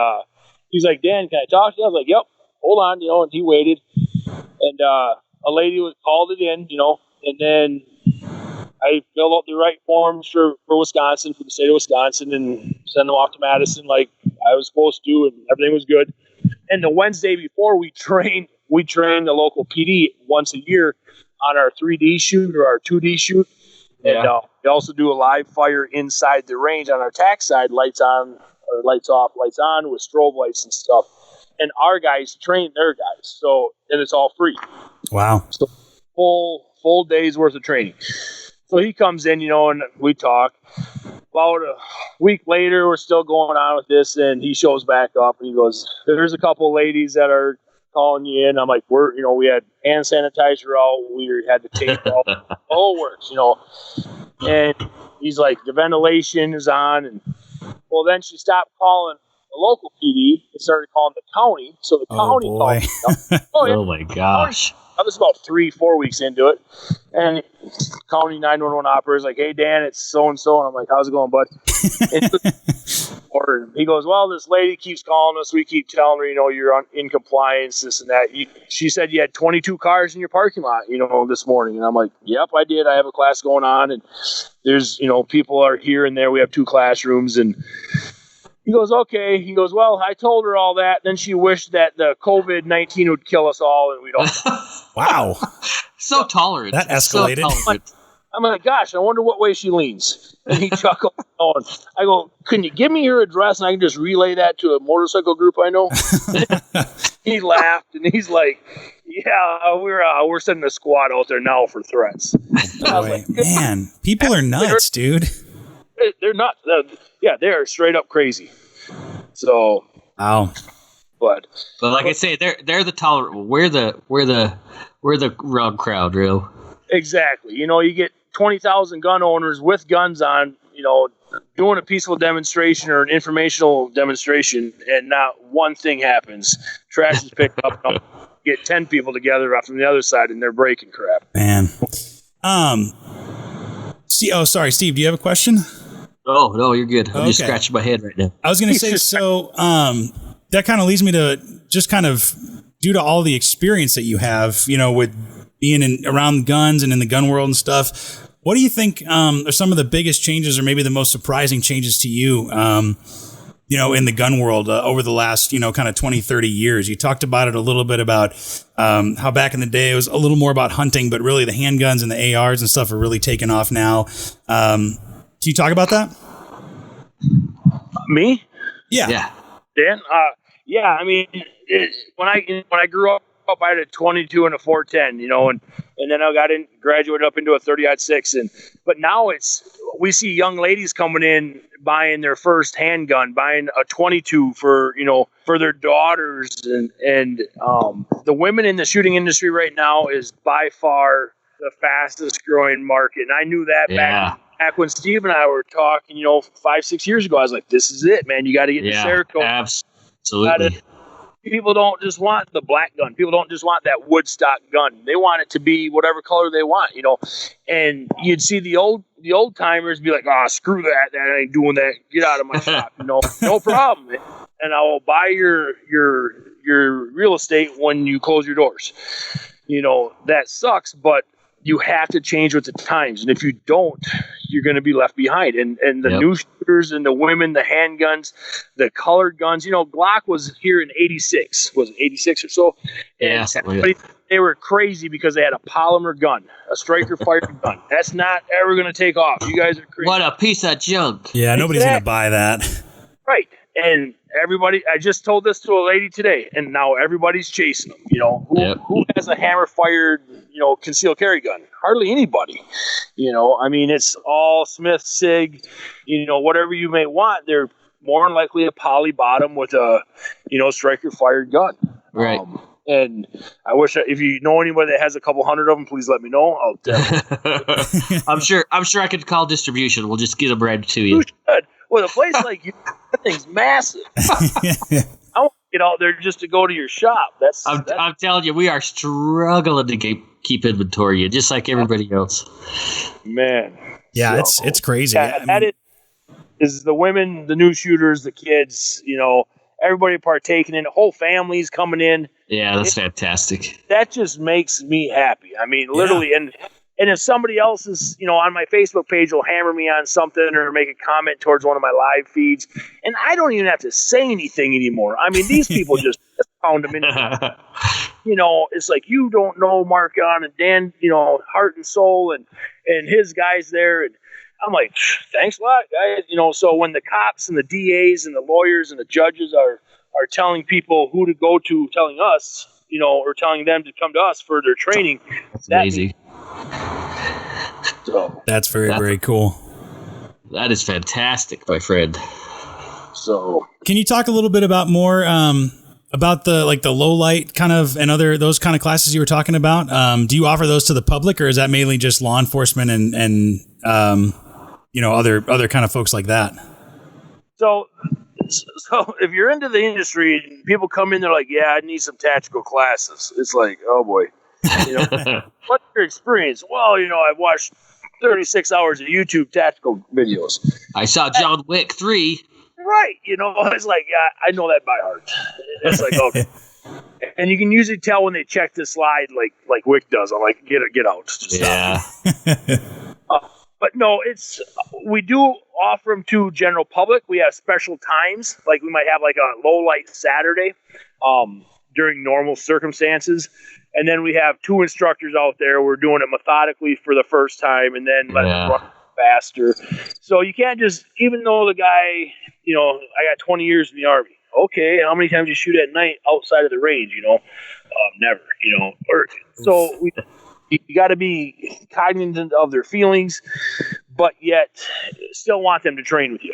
he's like, Dan, can I talk to you? I was like, yep, hold on, and he waited. And a lady was called it in, and then I fill out the right forms for Wisconsin, for the state of Wisconsin, and send them off to Madison like I was supposed to, and everything was good. And the Wednesday before, we train the local PD once a year on our 3D shoot or our 2D shoot. And we also do a live fire inside the range on our tack side, lights on or lights off, lights on with strobe lights and stuff. And our guys train their guys, so and it's all free. Wow! So full day's worth of training. So he comes in, and we talk. About a week later, we're still going on with this, and he shows back up and he goes, "There's a couple ladies that are calling you in." I'm like, we had hand sanitizer out, we had the tape out, all works, And he's like, the ventilation is on, and well, then she stopped calling the local PD and started calling the county. So the county called me. Oh my gosh! I was about 3-4 weeks into it, and county 911 operator's like, "Hey Dan, it's so and so," and I'm like, "How's it going, bud?" Or he goes, "Well, this lady keeps calling us. We keep telling her, you're in compliance, this and that. She said you had 22 cars in your parking lot, this morning." And I'm like, "Yep, I did. I have a class going on, and there's, people are here and there. We have 2 classrooms." And he goes, "Okay." He goes, "Well, I told her all that. Then she wished that the COVID-19 would kill us all, and we don't." Wow. So tolerant. That escalated. So tolerant. I'm like, "Gosh, I wonder what way she leans." And he chuckled. I go, "Can you give me her address and I can just relay that to a motorcycle group I know?" He laughed and he's like, "Yeah, we're sending a squad out there now for threats." Boy, man, people are nuts, dude. They're nuts. They're straight up crazy. So, wow. But like I say, they're the tolerant. We're the wrong crowd, real. Exactly. You get 20,000 gun owners with guns on, doing a peaceful demonstration or an informational demonstration, and not one thing happens. Trash is picked up. Get 10 people together from the other side, and they're breaking crap. Man. Sorry, Steve. Do you have a question? Oh no, you're good. I'm just scratching my head right now. I was going to say, so that kind of leads me to just kind of due to all the experience that you have, with being around guns and in the gun world and stuff. What do you think are some of the biggest changes, or maybe the most surprising changes to you, in the gun world over the last, kind of 20, 30 years? You talked about it a little bit about how back in the day it was a little more about hunting, but really the handguns and the ARs and stuff are really taking off now. Can you talk about that? Me? Yeah. Dan? I mean, when I grew up, I had a 22 and a 410, and then I graduated up into a 30-06, but now we see young ladies coming in buying their first handgun, buying a 22 for their daughters, and the women in the shooting industry right now is by far the fastest growing market, and I knew that back when Steve and I were talking, 5-6 years ago. I was like, "This is it, man. You got to get the Cerakote." Absolutely. People don't just want the black gun. People don't just want that Woodstock gun. They want it to be whatever color they want, And you'd see the old timers be like, "Oh, screw that. That ain't doing that. Get out of my shop." No problem. And I will buy your real estate when you close your doors. That sucks, but you have to change with the times. And if you don't, you're going to be left behind. And the new shooters and the women, the handguns, the colored guns, Glock was here in 86. Was it 86 or so? Yeah. And they were crazy because they had a polymer gun, a striker fired gun. That's not ever going to take off. You guys are crazy. What a piece of junk. Yeah, nobody's going to buy that. Right. And everybody, I just told this to a lady today, and now everybody's chasing them. Who has a hammer fired, concealed carry gun? Hardly anybody. I mean, it's all Smith, Sig, whatever you may want. They're more than likely a poly bottom with a, striker fired gun. Right. And I wish if you know anybody that has a couple hundred of them, please let me know. I'll tell you. I'm sure I could call distribution. We'll just get them right to you. You should. With a place like you, that thing's massive. I want to get out there just to go to your shop. I'm telling you, we are struggling to keep inventory, just like everybody else. Man. Yeah, it's crazy. Yeah, that is the women, the new shooters, the kids, everybody partaking in, whole families coming in. Yeah, that's fantastic. That just makes me happy. I mean, literally, and And if somebody else is, on my Facebook page will hammer me on something or make a comment towards one of my live feeds, and I don't even have to say anything anymore. I mean, these people just pound them in. It's like, you don't know Marc-On and Dan, heart and soul and his guys there. And I'm like, thanks a lot, guys. So when the cops and the DAs and the lawyers and the judges are telling people who to go to, telling us, or telling them to come to us for their training. That's amazing. So that's very, very cool. That is fantastic, my friend. So can you talk a little bit about more about the low light kind of and those kind of classes you were talking about? Do you offer those to the public, or is that mainly just law enforcement and other kind of folks like that? So if you're into the industry and people come in, they're like, yeah, I need some tactical classes. It's like, oh boy, what's your experience? Well, I've watched 36 hours of YouTube tactical videos. I saw John Wick 3. Right. It's like, yeah, I know that by heart. It's like, okay. And you can usually tell when they check the slide, like Wick does. I'm like, get out. Just stop. But no, we do offer them to general public. We have special times, like we might have like a low light Saturday during normal circumstances. And then we have 2 instructors out there. We're doing it methodically for the first time and then let them run faster. So you can't just, even though the guy, I got 20 years in the Army. Okay, how many times you shoot at night outside of the range? Never, so you got to be cognizant of their feelings, but yet still want them to train with you.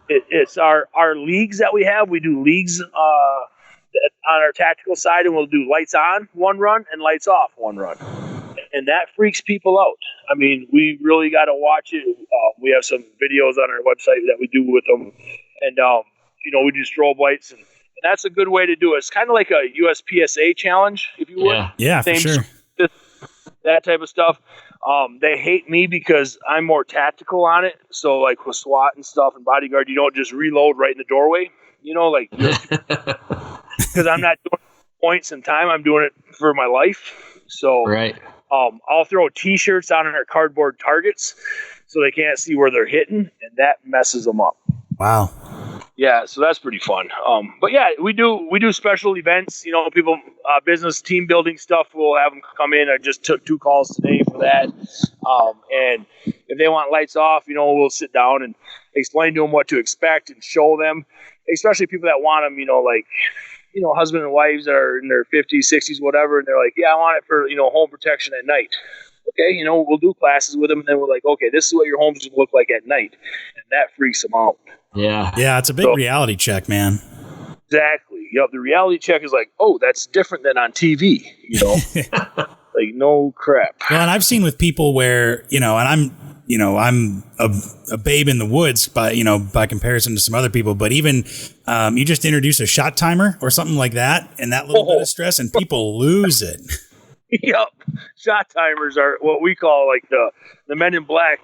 It's our leagues that we have. We do leagues on our tactical side, and we'll do lights on one run and lights off one run. And that freaks people out. I mean, we really got to watch it. We have some videos on our website that we do with them. And, we do strobe lights. And that's a good way to do it. It's kind of like a USPSA challenge, if you would. Yeah, for sure. That type of stuff. They hate me because I'm more tactical on it. So, like with SWAT and stuff and bodyguard, you don't just reload right in the doorway. Because I'm not doing points in time. I'm doing it for my life. So, right. I'll throw T-shirts on our cardboard targets so they can't see where they're hitting, and that messes them up. Wow. Yeah, so that's pretty fun. But yeah, we do special events. People, business team building stuff. We'll have them come in. I just took 2 calls today for that. And if they want lights off, we'll sit down and explain to them what to expect and show them, especially people that want them. Husband and wives that are in their 50s, 60s, whatever, and they're like, yeah, I want it for home protection at night. Okay, we'll do classes with them, and then we're like, okay, this is what your home's going to look like at night, and that freaks them out. Yeah, it's a big reality check, man. Exactly. Yep, the reality check is like, oh, that's different than on TV. Like, no crap. Well, and I've seen with people where and I'm a babe in the woods by comparison to some other people, but even you just introduce a shot timer or something like that, and that little bit of stress, and people lose it. Yep. Shot timers are what we call like the Men in Black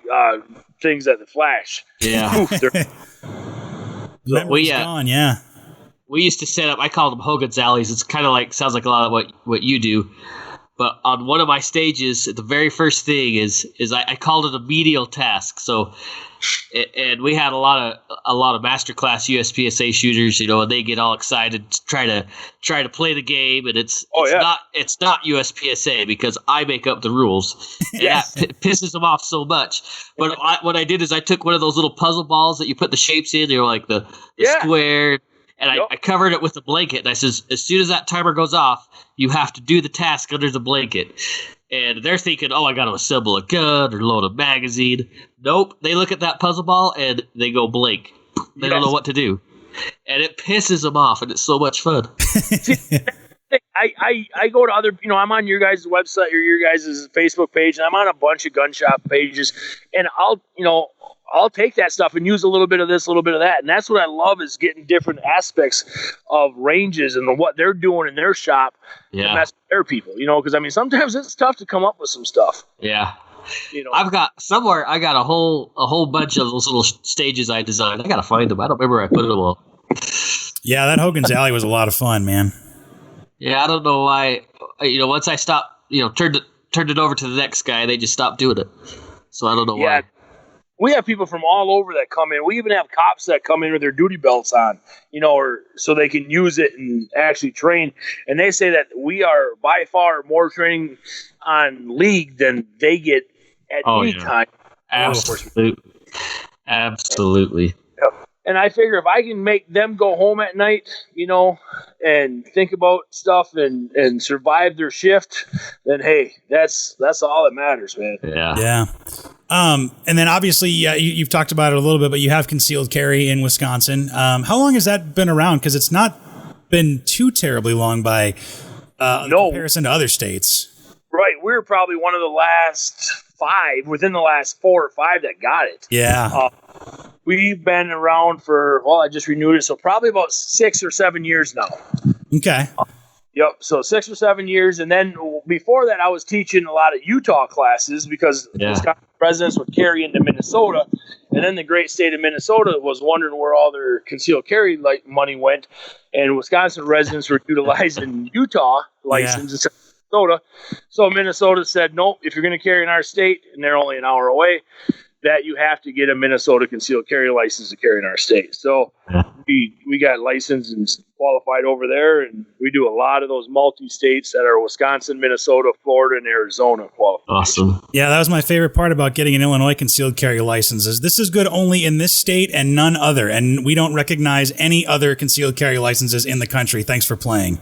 things at the Flash. Yeah. Memory's gone, yeah. We used to set up, I call them Hogan's Alleys. It's kind of like, sounds like a lot of what you do. But on one of my stages, the very first thing is I called it a medial task. So, and we had a lot of masterclass USPSA shooters, and they get all excited to try to play the game, and it's not USPSA because I make up the rules, and that pisses them off so much. But what I did is I took one of those little puzzle balls that you put the shapes in. They're like the square. And I covered it with a blanket, and I says, as soon as that timer goes off, you have to do the task under the blanket. And they're thinking, oh, I got to assemble a gun or load a magazine. Nope. They look at that puzzle ball, and they go blank. They don't know what to do. And it pisses them off, and it's so much fun. I go to other, I'm on your guys' website or your guys' Facebook page, and I'm on a bunch of gun shop pages, and I'll take that stuff and use a little bit of this, a little bit of that. And that's what I love is getting different aspects of ranges and what they're doing in their shop to mess with their people, because sometimes it's tough to come up with some stuff. Yeah. I've got a whole bunch of those little stages I designed. I got to find them. I don't remember where I put them all. Yeah, that Hogan's Alley was a lot of fun, man. Yeah, I don't know why. Once I stopped, turned turned it over to the next guy. They just stopped doing it. So I don't know why. We have people from all over that come in. We even have cops that come in with their duty belts on, or so they can use it and actually train. And they say that we are by far more training on league than they get at any time. Absolutely. And I figure if I can make them go home at night, and think about stuff and survive their shift, then hey, that's all that matters, man. Yeah. And then obviously, you've talked about it a little bit, but you have concealed carry in Wisconsin. How long has that been around? Because it's not been too terribly long by comparison to other states. Right. We're probably one of the last 5, within the last 4 or 5 that got it. Yeah. We've been around I just renewed it, so probably about 6 or 7 years now. Okay. Yep, so 6 or 7 years, and then before that I was teaching a lot of Utah classes because Wisconsin residents would carry into Minnesota, and then the great state of Minnesota was wondering where all their concealed carry money went, and Wisconsin residents were utilizing Utah license instead of Minnesota. So Minnesota said, nope, if you're going to carry in our state, and they're only an hour away, that you have to get a Minnesota concealed carry license to carry in our state. So we got licensed and qualified over there, and we do a lot of those multi-states that are Wisconsin, Minnesota, Florida, and Arizona qualified. Awesome. Yeah, that was my favorite part about getting an Illinois concealed carry license is this is good only in this state and none other, and we don't recognize any other concealed carry licenses in the country. Thanks for playing.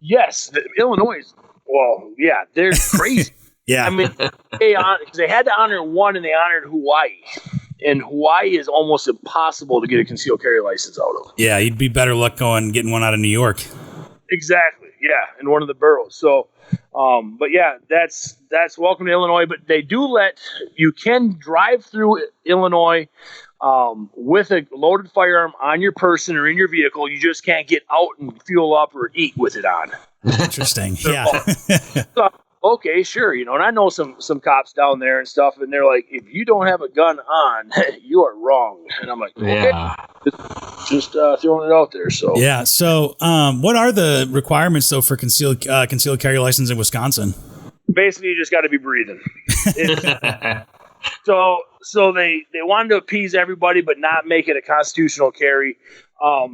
Yes, Illinois, they're crazy. Yeah. I mean, because they had to honor one, and they honored Hawaii. And Hawaii is almost impossible to get a concealed carry license out of. Yeah, you'd be better luck getting one out of New York. Exactly. Yeah, in one of the boroughs. So, but yeah, that's welcome to Illinois. But they do you can drive through Illinois with a loaded firearm on your person or in your vehicle. You just can't get out and fuel up or eat with it on. Interesting. Yeah. Okay, sure, and I know some cops down there and stuff, and they're like, if you don't have a gun on, you are wrong. And I'm like, okay, just throwing it out there. So yeah. So what are the requirements though for concealed carry license in Wisconsin? Basically, you just got to be breathing. So they wanted to appease everybody, but not make it a constitutional carry.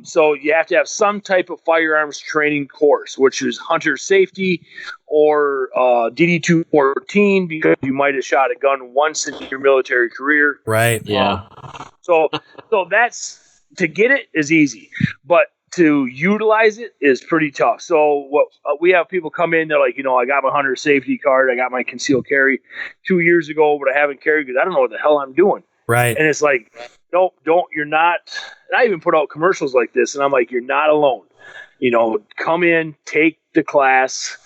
So you have to have some type of firearms training course, which is hunter safety or DD-214, because you might have shot a gun once in your military career. Right. Yeah. So that's, to get it is easy, but to utilize it is pretty tough. So what we have people come in, they're like, I got my hunter safety card, I got my concealed carry 2 years ago, but I haven't carried because I don't know what the hell I'm doing. Right. And it's like, nope, you're not. And I even put out commercials like this, and I'm like, you're not alone. Come in, take the class,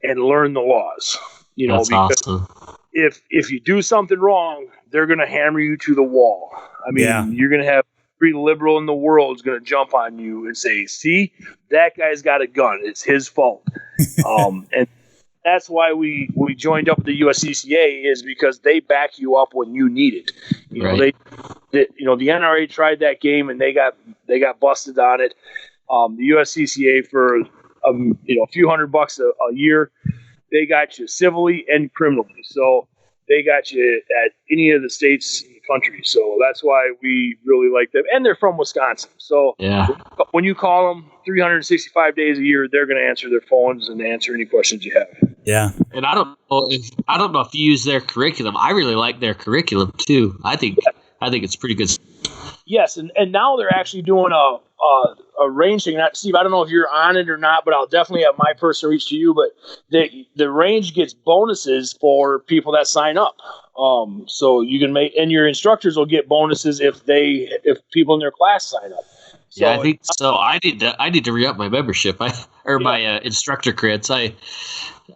and learn the laws. That's because awesome. if you do something wrong, they're going to hammer you to the wall. I mean, you're going to have every liberal in the world is going to jump on you and say, see, that guy's got a gun. It's his fault. And that's why we joined up with the USCCA, is because they back you up when you need it. The NRA tried that game and they got busted on it. The USCCA for a few $100 a year, they got you civilly and criminally. So they got you at any of the states in the country. So that's why we really like them. And they're from Wisconsin. So when you call them 365 days a year, they're going to answer their phones and answer any questions you have. Yeah. And I don't know if you use their curriculum. I really like their curriculum too. I think it's pretty good. Yes, and now they're actually doing a range thing. Steve, I don't know if you're on it or not, but I'll definitely have my person reach to you. But the range gets bonuses for people that sign up. So you can and your instructors will get bonuses if people in their class sign up. So I think so. I need to re-up my membership. My instructor creds.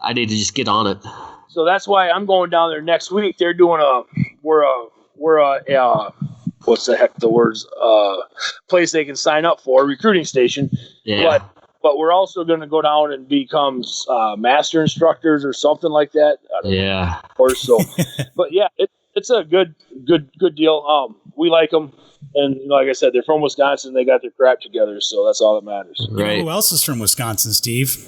I need to just get on it. So that's why I'm going down there next week. They're doing what's the heck the words? Place they can sign up for, recruiting station. Yeah. But we're also going to go down and become master instructors or something like that. Yeah. Or so. But yeah, it's a good deal. We like them. And like I said, they're from Wisconsin. They got their crap together, so that's all that matters. Right. Who else is from Wisconsin, Steve?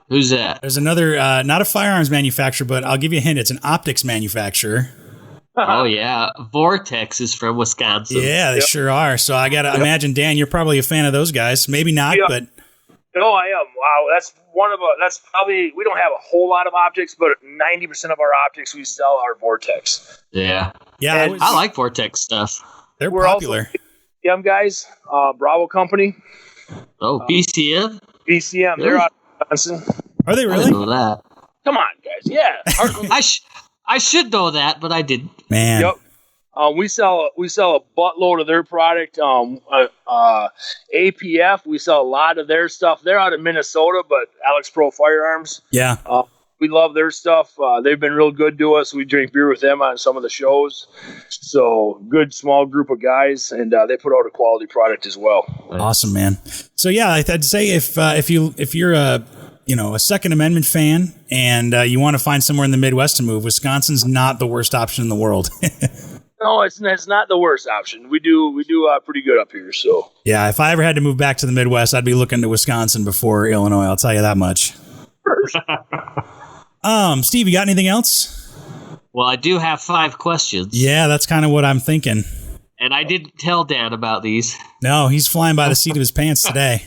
Who's that? There's another, not a firearms manufacturer, but I'll give you a hint. It's an optics manufacturer. Oh, yeah. Vortex is from Wisconsin. Yeah, they sure are. So I got to imagine, Dan, you're probably a fan of those guys. Maybe not, but. No, I am. Wow, that's probably, we don't have a whole lot of optics, but 90% of our optics we sell are Vortex. Yeah. Yeah, I like Vortex stuff. We're popular. Also BCM guys, Bravo Company. Oh, BCM? BCM, they're out of Wisconsin. Are they I really? didn't know that. Come on, guys. Yeah. I should know that, but I didn't. Man. Yep. We sell a buttload of their product. APF, we sell a lot of their stuff. They're out of Minnesota, but Alex Pro Firearms. Yeah. We love their stuff. They've been real good to us. We drink beer with them on some of the shows. So good small group of guys, and they put out a quality product as well. Awesome, man. So yeah, I'd say if you're a Second Amendment fan and you want to find somewhere in the Midwest to move, Wisconsin's not the worst option in the world. No, it's not the worst option. We do pretty good up here. So yeah, if I ever had to move back to the Midwest, I'd be looking to Wisconsin before Illinois. I'll tell you that much. Steve, you got anything else? Well, I do have 5 questions. Yeah, that's kind of what I'm thinking. And I didn't tell Dan about these. No, he's flying by the seat of his pants today.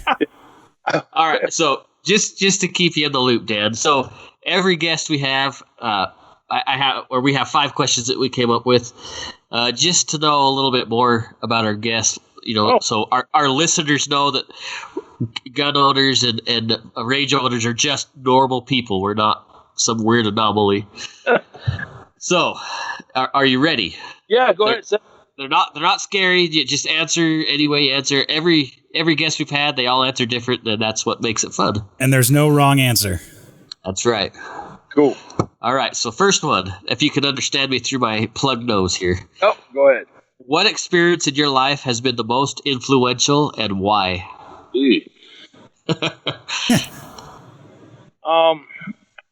All right, so just to keep you in the loop, Dan. So every guest we have, we have 5 questions that we came up with, just to know a little bit more about our guests. So our listeners know that gun owners and range owners are just normal people. We're not some weird anomaly. So, are you ready? Yeah, go ahead. They're not scary. You just answer any way you answer. Every guest we've had, they all answer different, and that's what makes it fun. And there's no wrong answer. That's right. Cool. All right, so first one, if you can understand me through my plug nose here. Oh, go ahead. What experience in your life has been the most influential, and why?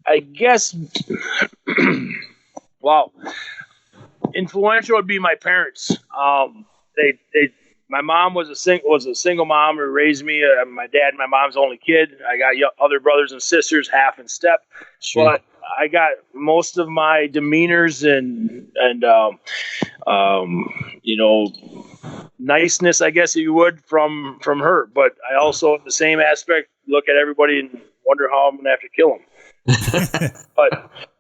I guess, wow, influential would be my parents. My mom was a single mom who raised me. My dad and my mom's only kid. I got other brothers and sisters, half and step. Sure. But I got most of my demeanors and niceness, I guess you would, from her. But I also, in the same aspect, look at everybody and wonder how I'm going to have to kill them.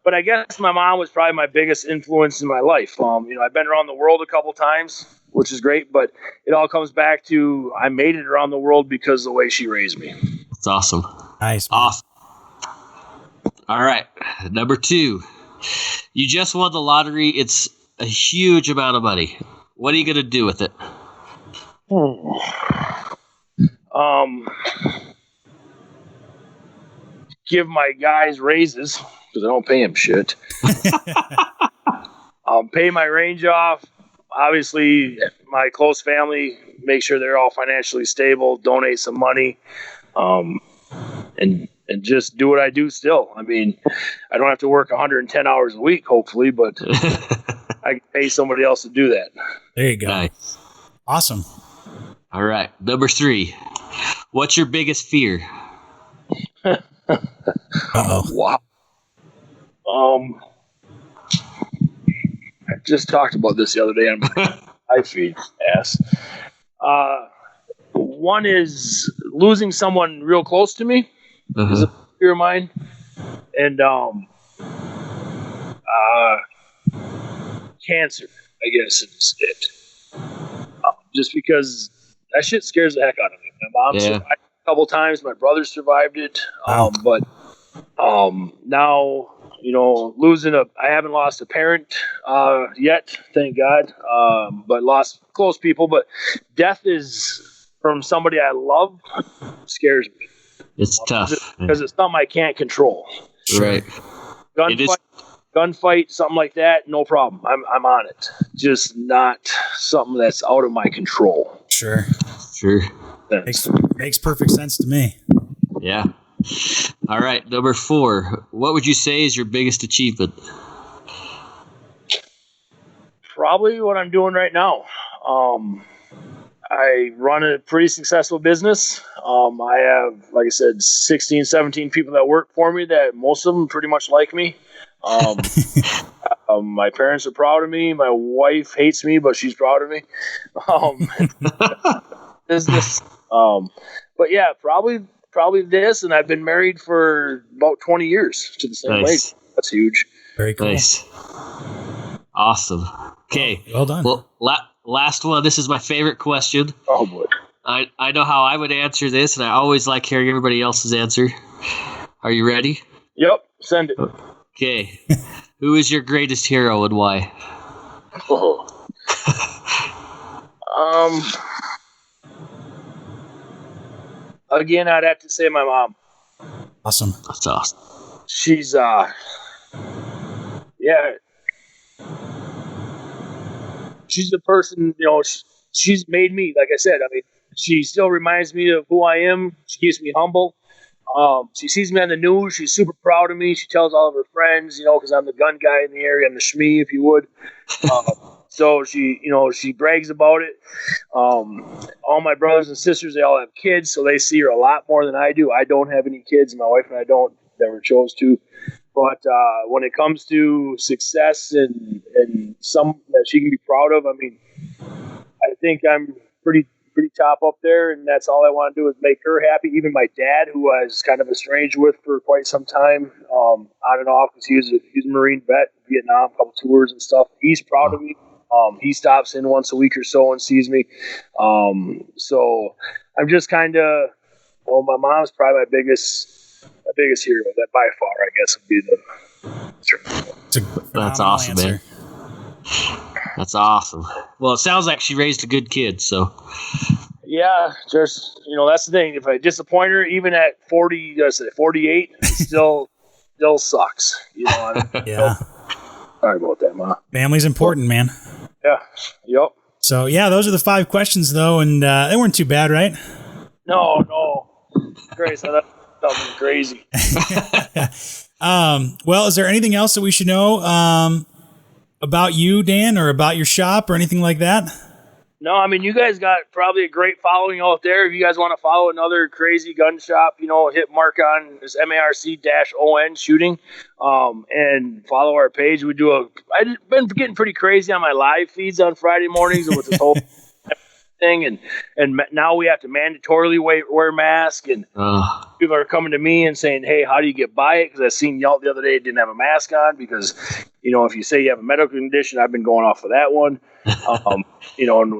But I guess my mom was probably my biggest influence in my life. I've been around the world a couple times, which is great, but it all comes back to I made it around the world because of the way she raised me. That's awesome. Nice. Awesome. All right, number 2. You just won the lottery. It's a huge amount of money. What are you going to do with it? Give my guys raises because I don't pay them shit. Pay my range off. Obviously, my close family, make sure they're all financially stable, donate some money, and just do what I do still. I mean, I don't have to work 110 hours a week, hopefully, but I can pay somebody else to do that. There you go. Nice. Awesome. All right, number 3. What's your biggest fear? Uh-oh. Wow. I just talked about this the other day on my feed. Ass. One is losing someone real close to me. Is a fear of mine, and cancer, I guess is it. Just because that shit scares the heck out of me. My mom survived it a couple times. My brother survived it. But now, I haven't lost a parent yet, thank God. But lost close people. But death is from somebody I love scares me. It's tough because it's something I can't control. Right. Gunfight, something like that, no problem. I'm on it. Just not something that's out of my control. Sure. Makes perfect sense to me. Yeah. All right, number 4. What would you say is your biggest achievement? Probably what I'm doing right now. I run a pretty successful business. I have, like I said, 16, 17 people that work for me that most of them pretty much like me. My parents are proud of me. My wife hates me, but she's proud of me. Business. But yeah, probably this. And I've been married for about 20 years to the same lady. That's huge. Very cool. Nice. Awesome. Okay. Well done. Well, last one. This is my favorite question. Oh boy. I know how I would answer this, and I always like hearing everybody else's answer. Are you ready? Yep. Send it. Okay. Who is your greatest hero and why? Oh. Again, I'd have to say my mom. Awesome. That's awesome. She's she's the person, she's made me, like I said. I mean, she still reminds me of who I am. She keeps me humble. She sees me on the news. She's super proud of me. She tells all of her friends, because I'm the gun guy in the area. I'm the shmee, if you would. So she brags about it. All my brothers and sisters, they all have kids, so they see her a lot more than I do. I don't have any kids. My wife and I never chose to. But when it comes to success and some that she can be proud of, I mean, I think I'm pretty top up there, and that's all I want to do is make her happy. Even my dad, who I was kind of estranged with for quite some time, on and off, because he was a Marine vet, Vietnam, a couple tours and stuff. He's proud of me. He stops in once a week or so and sees me. So I'm just kind of, my mom's probably my biggest hero. That by far, I guess, would be the. That's awesome, answer. Man. That's awesome. Well, it sounds like she raised a good kid, so. Yeah, just, that's the thing. If I disappoint her, even at 48, it still sucks. Yeah. Sorry about that, Ma. Family's important, man. Yeah. Yep. So, yeah, those are the 5 questions, though, and they weren't too bad, right? No. Grace, that was crazy. Well, is there anything else that we should know about you, Dan, or about your shop or anything like that? No, I mean, you guys got probably a great following out there. If you guys want to follow another crazy gun shop, hit Marc-On, it's MARC-ON shooting, and follow our page. I've been getting pretty crazy on my live feeds on Friday mornings with this whole thing, and now we have to mandatorily wear masks, and people are coming to me and saying, hey, how do you get by it? Because I seen y'all the other day didn't have a mask on, because if you say you have a medical condition, I've been going off of that one. And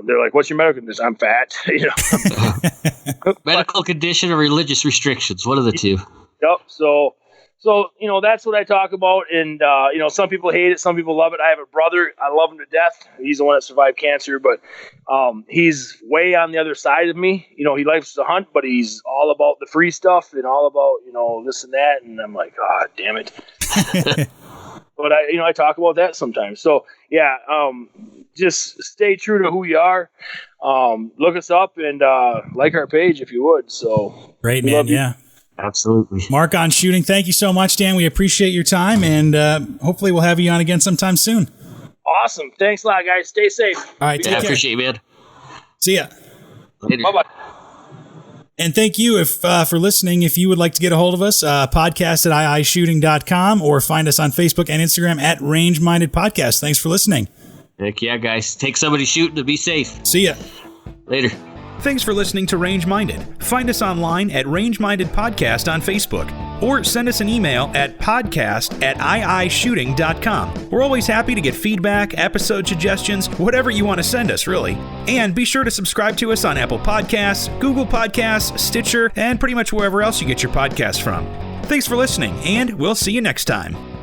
they're like, what's your medical condition? I'm fat. Medical condition or religious restrictions, one of the two. Yep. So that's what I talk about. And, some people hate it. Some people love it. I have a brother. I love him to death. He's the one that survived cancer, but he's way on the other side of me. He likes to hunt, but he's all about the free stuff and all about, this and that. And I'm like, God damn it. But I talk about that sometimes. So yeah, just stay true to who you are. Look us up and like our page if you would. So great, man. Yeah. Absolutely. Marc-On Shooting, thank you so much, Dan. We appreciate your time, and hopefully we'll have you on again sometime soon. Awesome. Thanks a lot, guys. Stay safe. All right, take care. Appreciate you, man. See ya. Later. Bye-bye. And thank you for listening. If you would like to get a hold of us, podcast at iishooting.com, or find us on Facebook and Instagram at Range Minded Podcast. Thanks for listening. Heck yeah, guys. Take somebody shooting to be safe. See ya. Later. Thanks for listening to Range Minded. Find us online at Range Minded Podcast on Facebook, or send us an email at podcast@iishooting.com. We're always happy to get feedback, episode suggestions, whatever you want to send us, really. And be sure to subscribe to us on Apple Podcasts, Google Podcasts, Stitcher, and pretty much wherever else you get your podcasts from. Thanks for listening, and we'll see you next time.